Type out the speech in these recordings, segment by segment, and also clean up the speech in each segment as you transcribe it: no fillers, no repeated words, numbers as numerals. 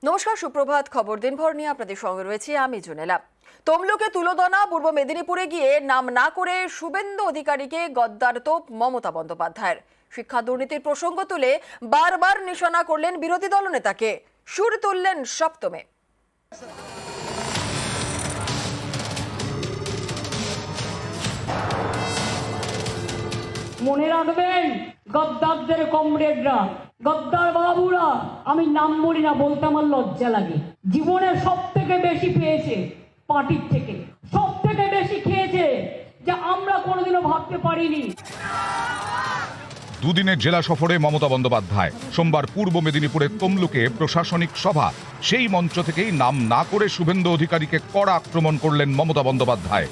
নমস্কার, সুপ্রভাত। খবর দিনভর নিয়ে আপনাদের সঙ্গে রয়েছে আমি জুনেলা। তমলুকে তুলোদনা পূর্ব মেদিনীপুরে গিয়ে নাম না করে শুভেন্দু অধিকারীকে গদ্দার তোপ মমতা বন্দ্যোপাধ্যায়ের। শিক্ষা দুর্নীতির প্রসঙ্গ তুলে বারবার নিশানা করলেন বিরোধী দলনেতাকে, সুর তুললেন সপ্তমে। মনে রাখবেন, গদ্দারদের কমরেডরা, গদ্দার বাবুরা, আমি নাম বলি না, বলতে আমার লজ্জা লাগে। জীবনে সব থেকে বেশি পেয়েছে পার্টির থেকে, সব থেকে বেশি খেয়েছে, যা আমরা কোনোদিনও ভাবতে পারিনি। দুদিনের জেলা সফরে মমতা বন্দ্যোপাধ্যায় সোমবার পূর্ব মেদিনীপুরের তমলুকে প্রশাসনিক সভা। সেই মঞ্চ থেকেই নাম না করে শুভেন্দু অধিকারীকে কড়া আক্রমণ করলেন মমতা বন্দ্যোপাধ্যায়।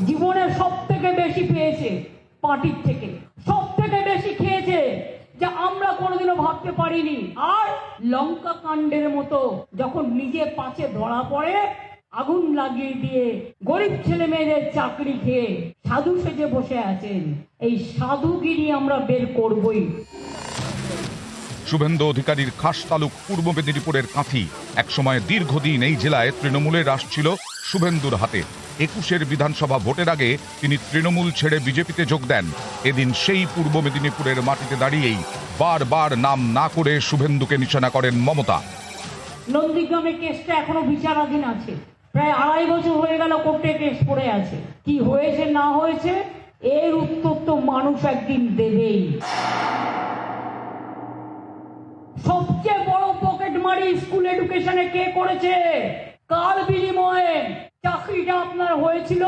জীবনে সব থেকে বেশি পেয়েছে পার্টির থেকে, সব থেকে বেশি খেয়েছে, যা আমরা কোনোদিনও ভাবতে পারিনি। আর লঙ্কা কাণ্ডের মতো যখন নিজে পাছে ধরা পড়ে, আগুন লাগিয়ে দিয়ে গরিব ছেলে মেয়েদের চাকরি খেয়ে সাধু সেজে বসে আছেন, এই সাধুগিরি আমরা বের করবই। শুভেন্দু অধিকারীর খাস তালুক পূর্ব মেদিনীপুরের কাঁথি। একসময় দীর্ঘদিন এই জেলায় তৃণমূলের রাশ ছিল শুভেন্দুর হাতে। 21 বিধানসভা ভোটের আগে তিনি তৃণমূল ছেড়ে বিজেপিতে যোগ দেন। এদিন সেই পূর্ব মেদিনীপুরের মাটিতে দাঁড়িয়েই বারবার নাম না করে শুভেন্দুকে নিশানা করেন মমতা। নন্দীগ্রামে কেসটা এখনো বিচারাধীন আছে, প্রায় 2.5 বছর হয়ে গেল কোর্টে কেস পড়ে আছে। কি হয়েছে না হয়েছে এর উত্তর তো মানুষ একদিন দেবেই। সবচেয়ে বড় পকেট মারি স্কুল এডুকেশনে কে করেছে? কার বিনিময়ে চাকরিটা আপনার হয়েছিল?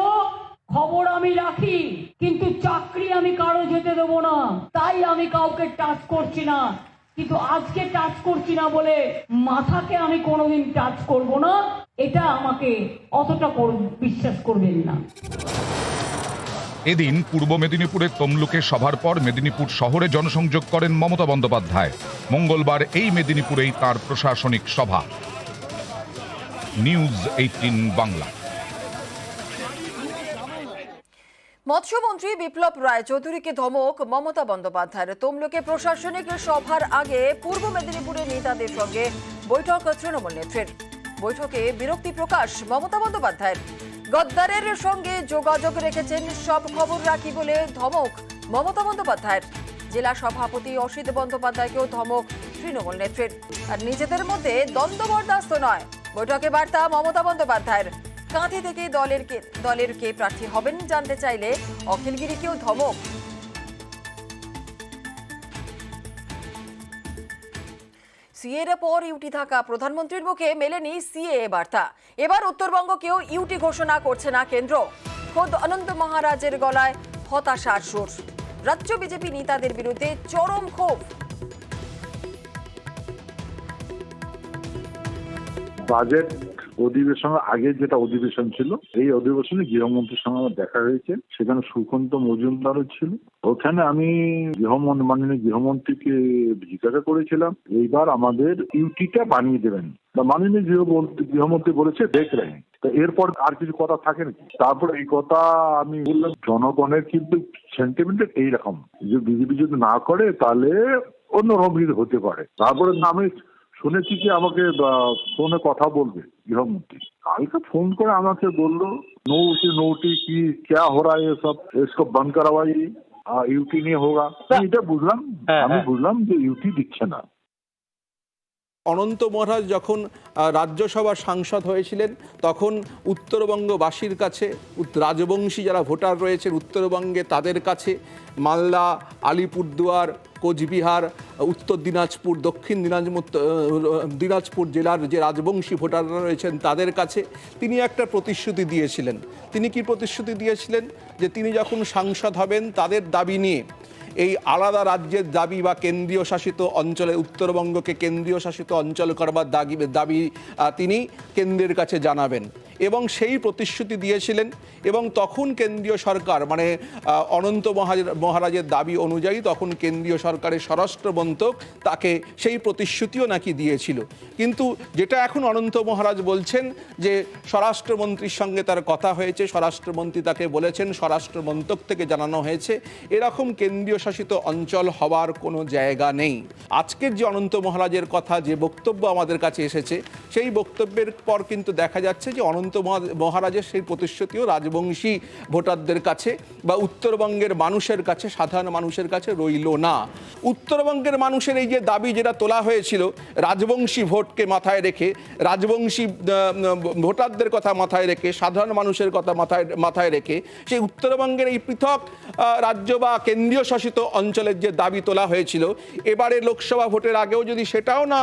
খবর আমি রাখি, কিন্তু চাকরি আমি কারো যেতে দেবো না, তাই আমি কাউকে টাচ করছি না। কিন্তু আজকে টাচ করছি না বলে মাথাকে আমি কোনোদিন টাচ করব না, এটা আমাকে অতটা বিশ্বাস করবেন না। এদিন পূর্ব মেদিনীপুরের তমলুকে সভার পর মেদিনীপুর শহরে জনসংযোগ করেন মমতা বন্দ্যোপাধ্যায়। মঙ্গলবার এই মেদিনীপুরেই তার প্রশাসনিক সভা। নিউজ 18 বাংলা। মৎস্যমন্ত্রী বিপ্লব রায় চৌধুরীকে ধমক মমতা বন্দ্যোপাধ্যায়ের। তমলুকে প্রশাসনিক সভার আগে পূর্ব মেদিনীপুরের নেতাদের সঙ্গে বৈঠক তৃণমূল নেত্রীর। বৈঠকে বিরক্তি প্রকাশ মমতা বন্দ্যোপাধ্যায়ের। গদ্দারের সঙ্গে যোগাযোগ রেখেছেন, সব খবর রাখি বলে ধমক মমতা বন্দ্যোপাধ্যায়ের। জেলা সভাপতি অসিত বন্দ্যোপাধ্যায়কেও ধমক তৃণমূল নেত্রীর। আর নিজেদের মধ্যে দ্বন্দ্ব বরদাস্ত নয়, বৈঠকে বার্তা মমতা বন্দ্যোপাধ্যায়ের। কাঁথি থেকে দলের কে প্রার্থী হবেন জানতে চাইলে অখিলগিরিকেও ধমক। সিএর পর ইউটি থাকা প্রধানমন্ত্রীর মুখে মেলেনি সিএ বার্তা। এবার উত্তরবঙ্গকেও ইউটি ঘোষণা করছে না কেন্দ্র। খোদ অনন্ত মহারাজের গলায় হতাশার সুর। রাজ্য বিজেপি নেতাদের বিরুদ্ধে চরম ক্ষোভ। বাজেট অধিবেশনের আগে যেটা অধিবেশন ছিল, এই অধিবেশনে গৃহমন্ত্রীর সঙ্গে আমার দেখা হয়েছে। সেখানে সুকান্ত মজুমদারও ছিল। ওখানে আমি মাননীয় গৃহমন্ত্রীকে জিজ্ঞাসা করেছিলাম, এইবার আমাদের ইউটিটা বানিয়ে দেবেন। মাননীয় গৃহমন্ত্রী বলেছে দেখ রেখে। তো এরপর আর কিছু কথা থাকে নাকি? তারপরে এই কথা আমি বললাম, জনগণের কিন্তু সেন্টিমেন্ট এইরকম যে বিজেপি যদি না করে তাহলে অন্যরকম হতে পারে। তারপরে আমি শুনেছি কি আমাকে ফোনে কথা বলবে গৃহমন্ত্রী। কালকে ফোন করে আমাকে বললো নোটি কি ক্যা हो रहा है ये सब, इसको बंद करवाइए, ইউটি নিয়ে হোগা। এটা বুঝলাম, আমি বুঝলাম যে ইউটি দিচ্ছে না। অনন্ত মহারাজ যখন রাজ্যসভার সাংসদ হয়েছিলেন, তখন উত্তরবঙ্গবাসীর কাছে, রাজবংশী যারা ভোটার রয়েছেন উত্তরবঙ্গে, তাদের কাছে, মালদা, আলিপুরদুয়ার, কোচবিহার, উত্তর দিনাজপুর, দক্ষিণ দিনাজপুর জেলার যে রাজবংশী ভোটাররা রয়েছেন তাদের কাছে তিনি একটা প্রতিশ্রুতি দিয়েছিলেন। তিনি কি প্রতিশ্রুতি দিয়েছিলেন? যে তিনি যখন সাংসদ হবেন তাদের দাবি নিয়ে, এই আলাদা রাজ্যের দাবি বা কেন্দ্রীয় শাসিত অঞ্চলে, উত্তরবঙ্গকে কেন্দ্রীয় শাসিত অঞ্চল করবার দাবি তিনি কেন্দ্রের কাছে জানাবেন। এবং সেই প্রতিশ্রুতি দিয়েছিলেন এবং তখন কেন্দ্রীয় সরকার মানে অনন্ত মহারাজের দাবি অনুযায়ী তখন কেন্দ্রীয় সরকারের স্বরাষ্ট্র মন্ত্রক তাকে সেই প্রতিশ্রুতিও নাকি দিয়েছিল। কিন্তু যেটা এখন অনন্ত মহারাজ বলছেন যে স্বরাষ্ট্রমন্ত্রীর সঙ্গে তার কথা হয়েছে, স্বরাষ্ট্রমন্ত্রী তাকে বলেছেন, স্বরাষ্ট্র মন্ত্রক থেকে জানানো হয়েছে, এরকম কেন্দ্রীয় শাসিত অঞ্চল হওয়ার কোনো জায়গা নেই। আজকের যে অনন্ত মহারাজের কথা, যে বক্তব্য আমাদের কাছে এসেছে, সেই বক্তব্যের পর কিন্তু দেখা যাচ্ছে যে অনন্ত মহারাজের সেই প্রতিশ্রুতিও রাজবংশী ভোটারদের কাছে বা উত্তরবঙ্গের মানুষের কাছে, সাধারণ মানুষের কাছে রইল না। উত্তরবঙ্গের মানুষের এই যে দাবি যেটা তোলা হয়েছিল রাজবংশী ভোটকে মাথায় রেখে, রাজবংশী ভোটারদের কথা মাথায় রেখে, সাধারণ মানুষের কথা মাথায় রেখে সেই উত্তরবঙ্গের এই পৃথক রাজ্য বা কেন্দ্রীয় শাসিত অঞ্চলের যে দাবি তোলা হয়েছিল, এবারে লোকসভা ভোটের আগেও যদি সেটাও না,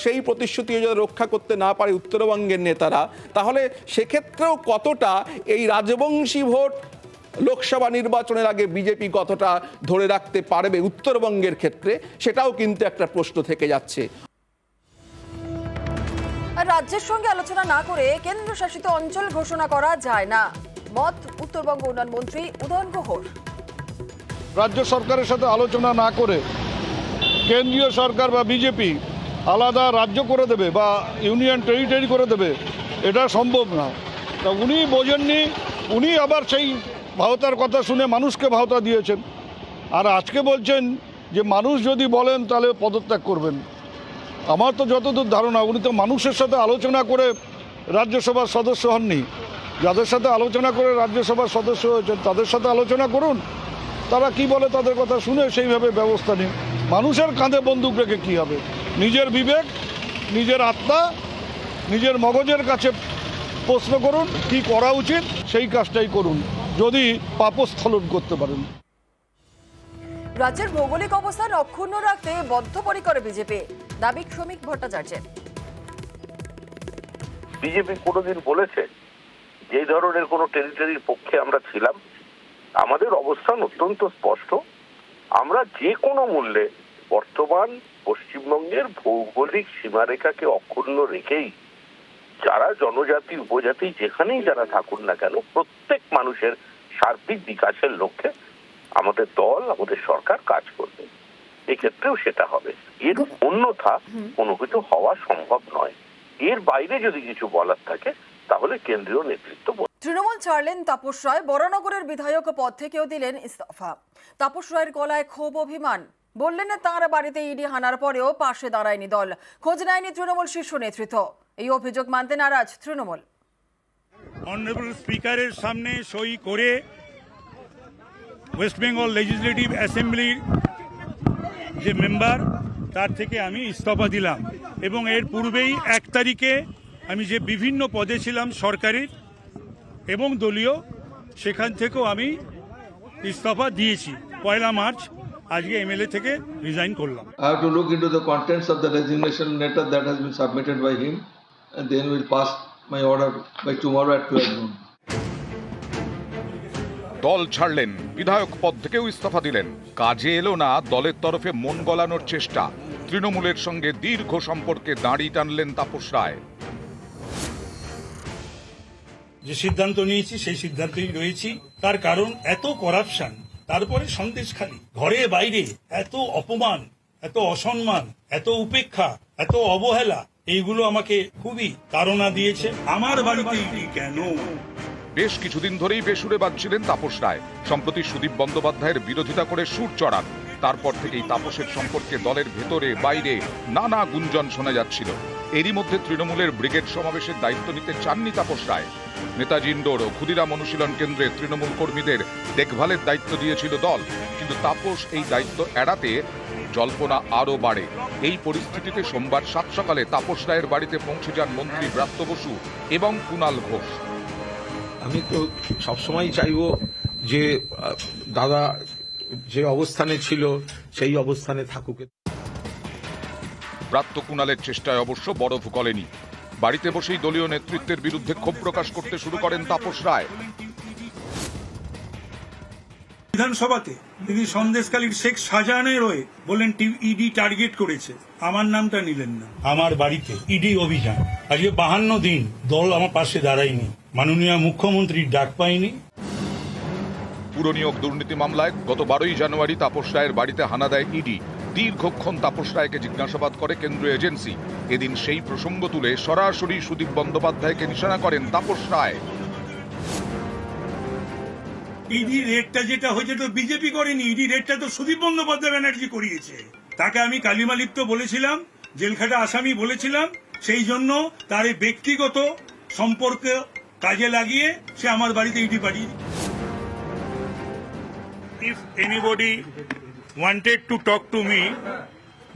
সেই প্রতিশ্রুতিও যদি রক্ষা করতে না পারে উত্তরবঙ্গের নেতারা, তাহলে সেক্ষেত্রেও কতটা এই রাজবংশী ভোট লোকসভা নির্বাচনের আগে বিজেপি কতটা ধরে রাখতে পারবে উত্তরবঙ্গের ক্ষেত্রে, সেটাও কিন্তু একটা প্রশ্ন থেকে যাচ্ছে। আর রাজ্যের সঙ্গে আলোচনা না করে কেন্দ্রশাসিত অঞ্চল ঘোষণা করা যায় না, মত উত্তরবঙ্গ উন্নয়ন মন্ত্রী উদয়ন গুহর। রাজ্য সরকারের সাথে আলোচনা না করে কেন্দ্রীয় সরকার বা বিজেপি আলাদা রাজ্য করে দেবে বা ইউনিয়ন টেরিটরি করে দেবে, এটা সম্ভব না। তা উনি বোঝেননি, উনি আবার সেই ভাওতার কথা শুনে মানুষকে ভাওতা দিয়েছেন, আর আজকে বলছেন যে মানুষ যদি বলেন তাহলে পদত্যাগ করবেন। আমার তো যতদূর ধারণা উনি তো মানুষের সাথে আলোচনা করে রাজ্যসভার সদস্য হননি। যাদের সাথে আলোচনা করে রাজ্যসভার সদস্য হয়েছেন তাদের সাথে আলোচনা করুন, তারা কি বলে তাদের কথা শুনে সেইভাবে ব্যবস্থা নিন। মানুষের কাঁধে বন্দুক রেখে কী হবে? নিজের বিবেক, নিজের আত্মা, নিজের মগজের কাছে প্রশ্ন করুন, কি করা উচিত সেই কাজটাই করুন, যদি পাপস্খলন করতে পারেন। রাজ্যের ভৌগোলিক অবস্থান অক্ষুণ্ণ রাখতে বদ্ধপরিকর বিজেপি, দাবি শ্রমিক ভট্টাচার্যের। বিজেপি কোনোদিন বলেছে যে এই ধরনের কোনো টেরিটরির পক্ষে আমরা ছিলাম? আমাদের অবস্থান অত্যন্ত স্পষ্ট। আমরা যে কোনো মূল্যে বর্তমান পশ্চিমবঙ্গের ভৌগোলিক সীমারেখাকে অক্ষুণ্ণ রেখেই যারা জনজাতি উপজাতি যেখানেই যারা থাকুন না কেন প্রত্যেক মানুষের সার্বিক বিকাশের লক্ষ্যে আমাদের দল, আমাদের সরকার কাজ করবে। এক্ষেত্রেও সেটা হবে। এর অন্যথা কোনো কিছু হওয়া সম্ভব নয়। এর বাইরে যদি কিছু বলার থাকে তাহলে কেন্দ্রীয় নেতৃত্ব। তৃণমূল ছাড়লেন তাপস রায়, বরানগরের বিধায়ক পদ থেকেও দিলেন ইস্তফা। তাপস রায়ের গলায় ক্ষোভ, অভিমান। বললেন তাঁর বাড়িতে ইডি হানার পরেও পাশে দাঁড়ায়নি দল, খোঁজ নেয়নি তৃণমূল শীর্ষ নেতৃত্ব। এই অভিযোগ মানতে নারাজ তৃণমূল। অনারেবল স্পিকারের সামনে সই করে ওয়েস্ট বেঙ্গল লেজিসলেটিভ অ্যাসেম্বলির যে মেম্বার তার থেকে আমি ইস্তফা দিলাম এবং এর পূর্বেই 1 তারিখে আমি যে বিভিন্ন পদে ছিলাম সরকারের এবং দলীয়, সেখান থেকেও আমি ইস্তফা দিয়েছি। 1 মার্চ আজকে এমএলএ থেকে রিজাইন করলাম। I have to look into the contents of the resignation letter that has been submitted by him and then we'll pass my order by tomorrow at 12 noon. দল ছাড়লেন, বিধায়ক পদ থেকেও ইস্তফা দিলেন। কাজে এলো না দলের তরফে মন গলানোর চেষ্টা। তৃণমূলের সঙ্গে দীর্ঘ সম্পর্কে দাঁড়ি টানলেন তাপস রায়। যে সিদ্ধান্ত নিয়েছি সেই সিদ্ধান্তেই রয়েছি। তার কারণ এত করাপশন, তারপরে সন্দেশখালী, ঘরে বাইরে এত অপমান, এত অসম্মান, এত উপেক্ষা, এত অবহেলা, এইগুলো আমাকে খুবই তাড়না দিয়েছে। আমার বাড়িতে কেন? বেশ কিছুদিন ধরেই বেসুরে বাজছিলেন তাপস রায়। সম্প্রতি সুদীপ বন্দ্যোপাধ্যায়ের বিরোধিতা করে সুর চড়ান। তারপর থেকেই তাপসের সম্পর্কে দলের ভেতরে বাইরে নানা গুঞ্জন শোনা যাচ্ছিল। এরই মধ্যে তৃণমূলের ব্রিগেড সমাবেশের দায়িত্ব নিতে চাননি তাপস রায়। নেতাজি ইন্ডোর ও ক্ষুদিরাম অনুশীলন কেন্দ্রে তৃণমূল কর্মীদের দেখভালের দায়িত্ব দিয়েছিল দল, কিন্তু তাপস এই দায়িত্ব এড়াতে জল্পনা আরও বাড়ে। এই পরিস্থিতিতে সোমবার 7 সকালে তাপস রায়ের বাড়িতে পৌঁছে যান মন্ত্রী ব্রাত্য বসু এবং কুণাল ঘোষ। আমি তো সবসময় চাইবো যে দাদা যে অবস্থানে ছিল সেই অবস্থানে থাকুক। ব্রাত্য কুণালের চেষ্টায় অবশ্য বরফ গলেনি। বাড়িতে বসেই দলীয় নেতৃত্বের বিরুদ্ধে ক্ষোভ প্রকাশ করতে শুরু করেন তাপস রায়। বিধানসভাতে তিনি সন্দেশখালীর শেখ শাহজাহানের হয়ে বললেন ইডি টার্গেট করেছে, আমার নামটা নিলেন না। আমার বাড়িতে ইডি অভিযান, আজকে 52 দিন দল আমার পাশে দাঁড়ায়নি, মাননীয় মুখ্যমন্ত্রীর ডাক পাইনি। পুরনিয়োগ দুর্নীতি মামলায় গত 12ই জানুয়ারি তাপস রায়ের বাড়িতে হানা দেয় ইডি। দীর্ঘক্ষণ তাপস রায়কে জিজ্ঞাসাবাদ করে কেন্দ্রীয় এজেন্সি। এদিন সেই প্রসঙ্গ তুলে সরাসরি সুদীপ বন্দ্যোপাধ্যায়কে নিশানা করেন তাপস রায়। ইডি রেডটা যেটা হয়েছে তো বিজেপি করেনি, ইডি রেডটা তো সুদীপ বন্দ্যোপাধ্যায় ব্যানার্জি করিয়েছে। তাকে আমি কালিমালিপ্ত বলেছিলাম, জেলখাটা আসামি বলেছিলাম, সেই জন্য তার এই ব্যক্তিগত সম্পর্ক কাজে লাগিয়ে সে আমার বাড়িতে ইডি পাঠিয়ে। If anybody wanted to talk to me,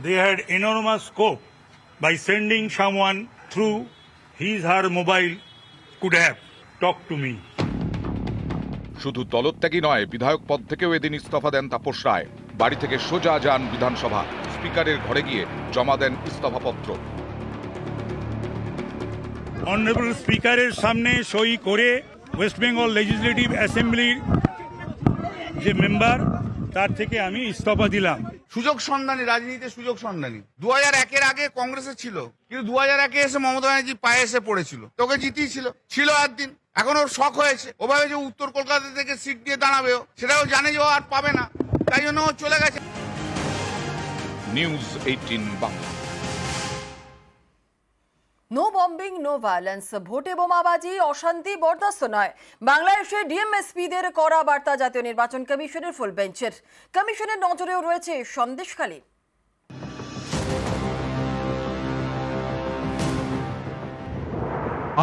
they had enormous scope by sending someone through her mobile could have talked to me. শুধু দলত্যাগী নয়, বিধায়ক পদ থেকেও এদিন ইস্তফা দেন তাপস রায়। বাড়ি থেকে সোজা যান বিধানসভা, স্পিকারের ঘরে গিয়ে জমা দেন ইস্তফাপত্র। অনারেবল স্পিকারের সামনে সই করে ওয়েস্ট বেঙ্গল লেজিসলেটিভ অ্যাসেম্বলির যে মেম্বার, তার থেকে আমি ইস্তফা দিলাম। সুযোগ সন্ধানী, রাজনীতিতে সুযোগ সন্ধানী। 2001-এর আগে কংগ্রেসে ছিল, কিন্তু 2001-এ এসে মমতা ব্যানার্জি পায়ে এসে পড়েছিল, তোকে জিতিয়েছিল, ছিল আর দিন। এখন ওর শখ হয়েছে, ওভাবে যে উত্তর কলকাতা থেকে সিট দিয়ে দাঁড়াবে, সেটাও জানে যে ও আর পাবে না, তাই জন্য ও চলে গেছে। News 18 Bangla. No bombing, no violence, ভোটে বোমাবাজি, অশান্তি বরদাস্ত নয়। বাংলাদেশে ডিএমএসপিদের কড়া বার্তা জাতীয় নির্বাচন কমিশনের ফুল বেঞ্চের। কমিশনের নজরেও রয়েছে সন্দেশখালী।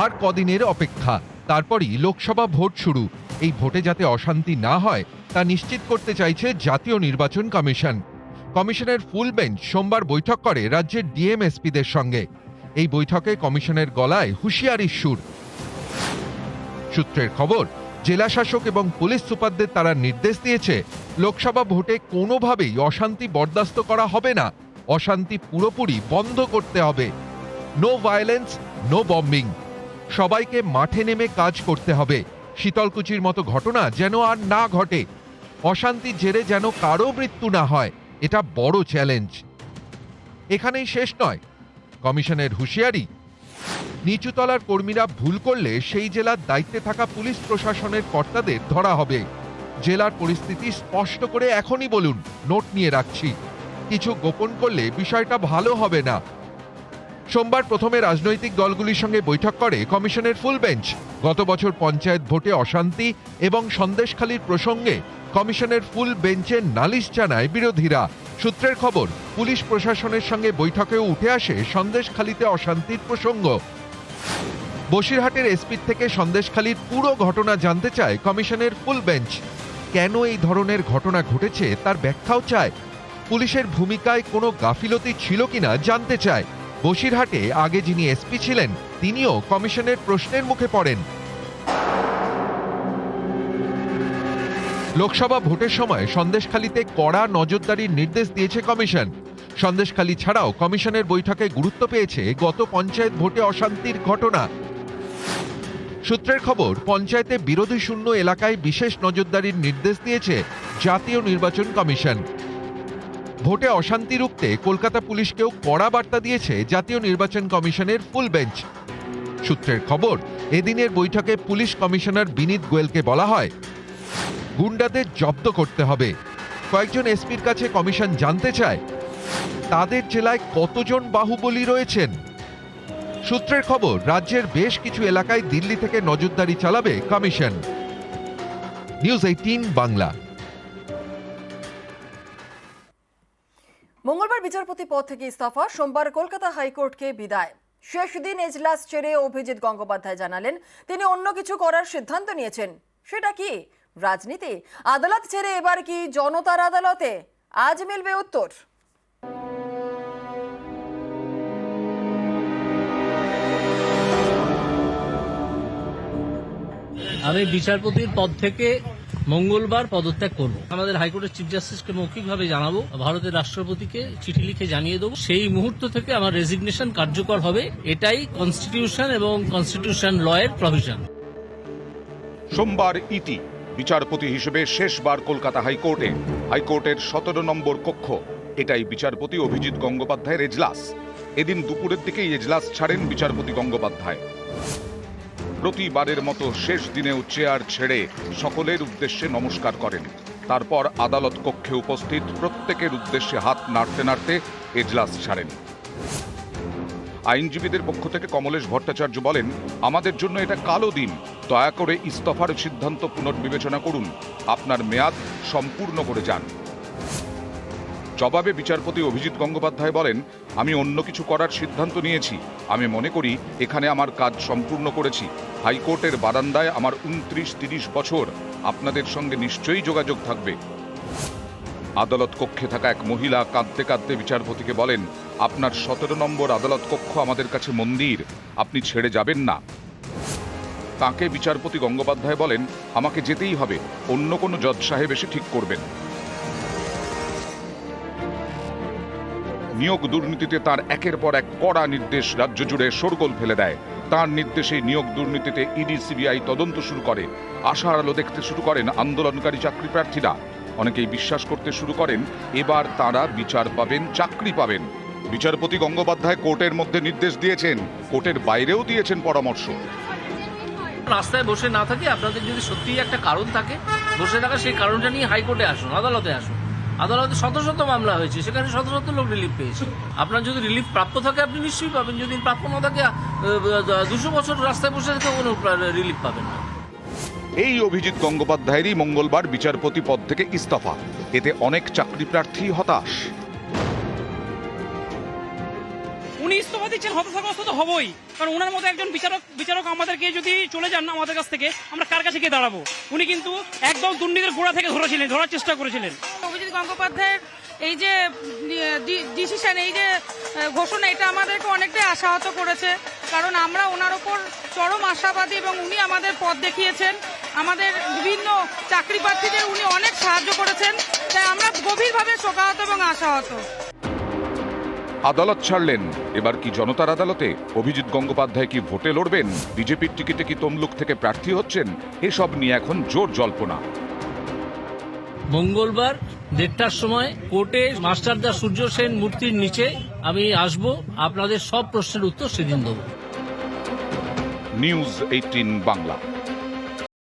আর কদিনের অপেক্ষা, তারপরই লোকসভা ভোট শুরু। এই ভোটে যাতে অশান্তি না হয় তা নিশ্চিত করতে চাইছে জাতীয় নির্বাচন কমিশন। কমিশনের ফুল বেঞ্চ সোমবার বৈঠক করে রাজ্যের ডিএমএসপিদের সঙ্গে। এই বৈঠকে কমিশনের গলায় হুঁশিয়ারির সুর। সূত্রের খবর, জেলা শাসক এবং পুলিশ সুপারদের তারা নির্দেশ দিয়েছে, লোকসভা ভোটে কোনোভাবেই অশান্তি বরদাস্ত করা হবে না, অশান্তি পুরোপুরি বন্ধ করতে হবে। No violence, no bombing. সবাইকে মাঠে নেমে কাজ করতে হবে। শীতলকুচির মতো ঘটনা যেন আর না ঘটে। অশান্তির জেরে যেন কারো মৃত্যু না হয়, এটা বড় চ্যালেঞ্জ। এখানেই শেষ নয়, কমিশনের হুঁশিয়ারি, নিচুতলার কর্মীরা ভুল করলে সেই জেলার দায়িত্বে থাকা পুলিশ প্রশাসনের কর্তাদের ধরা হবে। জেলার পরিস্থিতি স্পষ্ট করে এখনই বলুন, নোট নিয়ে রাখছি। কিছু গোপন করলে বিষয়টা ভালো হবে না। সোমবার প্রথমে রাজনৈতিক দলগুলির সঙ্গে বৈঠক করে কমিশনের ফুল বেঞ্চ। গত বছর পঞ্চায়েত ভোটে অশান্তি এবং সন্দেশখালীর প্রসঙ্গে কমিশনের ফুল বেঞ্চে নালিশ জানায় বিরোধীরা। সূত্রের খবর, পুলিশ প্রশাসনের সঙ্গে বৈঠকেও উঠে আসে সন্দেশখালীতে অশান্তির প্রসঙ্গ। বসিরহাটের এসপির থেকে সন্দেশখালীর পুরো ঘটনা জানতে চায় কমিশনের ফুল বেঞ্চ। কেন এই ধরনের ঘটনা ঘটেছে তার ব্যাখ্যাও চায়। পুলিশের ভূমিকায় কোনো গাফিলতি ছিল কিনা জানতে চায়। বসিরহাটে আগে যিনি এসপি ছিলেন তিনিও কমিশনের প্রশ্নের মুখে পড়েন। লোকসভা ভোটের সময় সন্দেশখালীতে কড়া নজরদারির নির্দেশ দিয়েছে কমিশন। সন্দেশখালী ছাড়াও কমিশনের বৈঠকে গুরুত্ব পেয়েছে গত পঞ্চায়েত ভোটে অশান্তির ঘটনা। সূত্রের খবর, পঞ্চায়েতে বিরোধী শূন্য এলাকায় বিশেষ নজরদারির নির্দেশ দিয়েছে জাতীয় নির্বাচন কমিশন। ভোটে অশান্তি রুখতে কলকাতা পুলিশকেও কড়া বার্তা দিয়েছে জাতীয় নির্বাচন কমিশনের ফুল বেঞ্চ। সূত্রের খবর, এদিনের বৈঠকে পুলিশ কমিশনার বিনীত গোয়েলকে বলা হয়, গুন্ডাদের জব্দ করতে হবে। কয়েকজন এসপির কাছে কমিশন জানতে চায়, তাদের জেলায় কতজন বাহুবলী রয়েছেন। সূত্রের খবর, রাজ্যের বেশ কিছু এলাকায় দিল্লি থেকে নজরদারি চালাবে কমিশন। নিউজ 18 বাংলা। মঙ্গলবার বিচারপতি পদ থেকে ইস্তফা, সোমবার কলকাতা হাইকোর্টকে বিদায়। শেষ দিন এজলাস ছেড়ে অভিজিৎ গঙ্গোপাধ্যায় জানালেন তিনি অন্য কিছু করার সিদ্ধান্ত নিয়েছেন। সেটা কি? রাজনীতি? আদালত ছেড়ে এবার কি জনতার আদালতে? আজ মিলবে উত্তর। আমি বিচারপতির পদ থেকে মঙ্গলবার পদত্যাগ করব। আমাদের হাইকোর্টের চিফ জাস্টিসকে মৌখিকভাবে জানাবো, ভারতের রাষ্ট্রপতিকে চিঠি লিখে জানিয়ে দেবো। সেই মুহূর্ত থেকে আমার রেজিগনেশন কার্যকর হবে। এটাই কনস্টিটিউশন এবং কনস্টিটিউশন ল এর প্রভিশন। সোমবার ইতি বিচারপতি হিসেবে শেষবার কলকাতা হাইকোর্টে, হাইকোর্টের 17 নম্বর কক্ষ। এটাই বিচারপতি অভিজিৎ গঙ্গোপাধ্যায়ের এজলাস। এদিন দুপুরের দিকেই এজলাস ছাড়েন বিচারপতি গঙ্গোপাধ্যায়। প্রতিবারের মতো শেষ দিনেও চেয়ার ছেড়ে সকলের উদ্দেশ্যে নমস্কার করেন। তারপর আদালত কক্ষে উপস্থিত প্রত্যেকের উদ্দেশ্যে হাত নাড়তে নাড়তে এজলাস ছাড়েন। আইনজীবীদের পক্ষ থেকে কমলেশ ভট্টাচার্য বলেন, আমাদের জন্য এটা কালো দিন। দয়া করে ইস্তফার সিদ্ধান্ত পুনর্বিবেচনা করুন। আপনার মেয়াদ সম্পূর্ণ করে যান। জবাবে বিচারপতি অভিজিৎ গঙ্গোপাধ্যায় বলেন, আমি অন্য কিছু করার সিদ্ধান্ত নিয়েছি। আমি মনে করি এখানে আমার কাজ সম্পূর্ণ করেছি। হাইকোর্টের বারান্দায় আমার 29-30 বছর। আপনাদের সঙ্গে নিশ্চয়ই যোগাযোগ থাকবে। আদালত কক্ষে থাকা এক মহিলা কাঁদতে কাঁদতে বিচারপতিকে বলেন, আপনার 17 নম্বর আদালত কক্ষ আমাদের কাছে মন্দির। আপনি ছেড়ে যাবেন না। তাকে বিচারপতি গঙ্গোপাধ্যায় বলেন, আমাকে যেতেই হবে। অন্য কোনো জজ সাহেব এসে ঠিক করবেন। নিয়োগ দুর্নীতিতে তার একের পর এক কড়া নির্দেশ রাজ্য জুড়ে শোরগোল ফেলে দেয়। তার নির্দেশে নিয়োগ দুর্নীতিতে ইডি সিবিআই তদন্ত শুরু করে। আশার আলো দেখতে শুরু করেন আন্দোলনকারী চাকরি প্রার্থীরা। অনেকেই বিশ্বাস করতে শুরু করেন এবার তারা বিচার পাবেন, চাকরি পাবেন। বিচারপতি গঙ্গোপাধ্যায় কোর্টের মধ্যে নির্দেশ দিয়েছেন, কোর্টের বাইরেও দিয়েছেন পরামর্শ। রাস্তায় বসে না থাকে, আপনাদের যদি সত্যিই একটা কারণ থাকে বসে থাকা, সেই কারণটা নিয়ে হাইকোর্টে আসুন, আদালতে আসুন। আদালতে শত শত মামলা হয়েছে, সেখানে শত শত লোক রিলিফ পেয়েছে। আপনার যদি রিলিফ প্রাপ্য থাকে আপনি নিশ্চয়ই পাবেন। যদি প্রাপ্য না থাকে 200 বছর রাস্তায় বসে থেকে কোনো রিলিফ পাবেন না। এই অভিজিৎ গঙ্গোপাধ্যায়েরই মঙ্গলবার বিচারপতি পদ থেকে ইস্তফা। এতে অনেক চাকরি প্রার্থী হতাশ। উনি ইস্তফা দিচ্ছেন, হতাশাগ্রস্ত তো হবই, কারণ ওনার মতো একজন বিচারক আমাদেরকে যদি চলে যান আমাদের কাছ থেকে, আমরা কার কাছে গিয়ে দাঁড়াবো? উনি কিন্তু একদম দুর্নীতির গোড়া থেকে ধরার চেষ্টা করেছিলেন। অভিজিৎ গঙ্গোপাধ্যায়ের এই যে ডিসিশন, এই যে ঘোষণা, এটা আমাদেরকে অনেকটাই আশাহত করেছে, কারণ আমরা ওনার ওপর চরম আশাবাদী এবং উনি আমাদের পথ দেখিয়েছেন। আমাদের বিভিন্ন চাকরি প্রার্থীদের উনি অনেক সাহায্য করেছেন, তাই আমরা গভীরভাবে শোকাহত এবং আশাহত। আদালত ছাড়লেন, এবার কি জনতার আদালতে? অভিজিৎ গঙ্গোপাধ্যায় কি ভোটে লড়বেন? বিজেপির টিকিটে কি তমলুক থেকে প্রার্থী হচ্ছেন? এসব নিয়ে এখন জোর জল্পনা। মঙ্গলবার 1:30টার সময় কোর্টে মাস্টারদা সূর্য সেন মূর্তির নিচে আমি আসব, আপনাদের সব প্রশ্নের উত্তর সেদিন দেব। নিউজ 18 বাংলা।